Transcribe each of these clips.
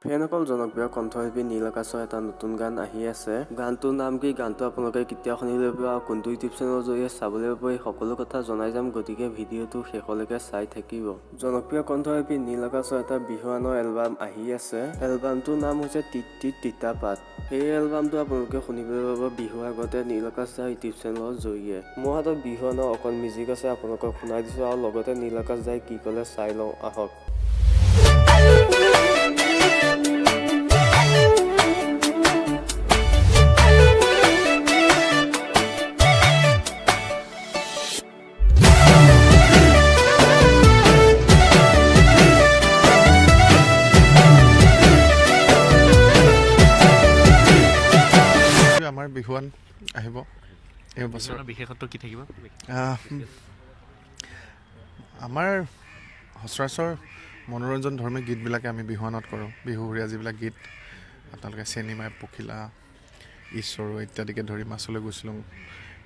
ফেনসকল জনপ্ৰিয় কণ্ঠশিল্পী নীল আকাশৰ এটা নতুন গান আহি আছে। গানটোৰ নাম কি, গানটো আপোনালোকে কেতিয়া শুনিবলৈ পাব আৰু কোনটো ইউটিউব চেনেলৰ জৰিয়তে চাবলৈ পাব, এই সকলো কথা জনাই যাম, গতিকে ভিডিঅ'টো শেষলৈকে চাই থাকিব। জনপ্ৰিয় কণ্ঠশিল্পী নীল আকাশৰ এটা বিহুৱানৰ এলবাম আহি আছে। এলবামটোৰ নাম হৈছে টিটি তিতা পাত। এই এলবামটো আপোনালোকে শুনিবলৈ পাব বিহুৰ আগতে নীল আকাশ দাৰ ইউটিউব চেনেলৰ জৰিয়তে। মোৰ হাতত বিহুৱানৰ অকল মিউজিক আছে, আপোনালোকক শুনাই দিছো আৰু লগতে নীল আকাশ দাই কি ক'লে চাই লওঁ আহক। আমাৰ বিহুৱান আহিব এই বছৰ। বিশেষত্ব কি থাকিব? আমাৰ সচৰাচৰ মনোৰঞ্জন ধৰ্মী গীতবিলাকে আমি বিহুৱানত কৰোঁ। বিহুৰীয়া যিবিলাক গীত আপোনালোকে চেনিমাই পখিলা ঈশ্বৰ ইত্যাদিকে ধৰি মাছলৈ গৈছিলোঁ,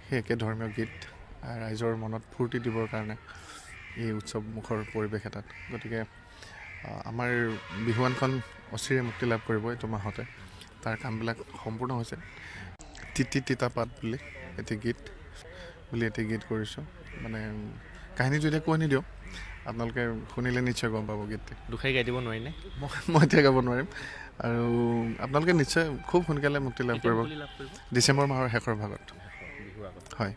সেই একে ধৰ্মীয় গীত ৰাইজৰ মনত ফূৰ্তি দিবৰ কাৰণে এই উৎসৱমুখৰ পৰিৱেশ এটাত। গতিকে আমাৰ বিহুৱানখন অচিৰে মুক্তি লাভ কৰিব এইটো মাহতে। তাৰ কামবিলাক সম্পূৰ্ণ হৈছে। তিতি তিতা পাত বুলি এটি গীত কৰিছোঁ। মানে কাহিনীটো এতিয়া কৈ নিদিওঁ, আপোনালোকে শুনিলে নিশ্চয় গম পাব গীতটি। দুখাৰী গাই দিব নোৱাৰিনে? মই এতিয়া গাব নোৱাৰিম, আৰু আপোনালোকে নিশ্চয় খুব সোনকালে মুক্তি লাভ কৰিব ডিচেম্বৰ মাহৰ শেষৰ ভাগত। হয়।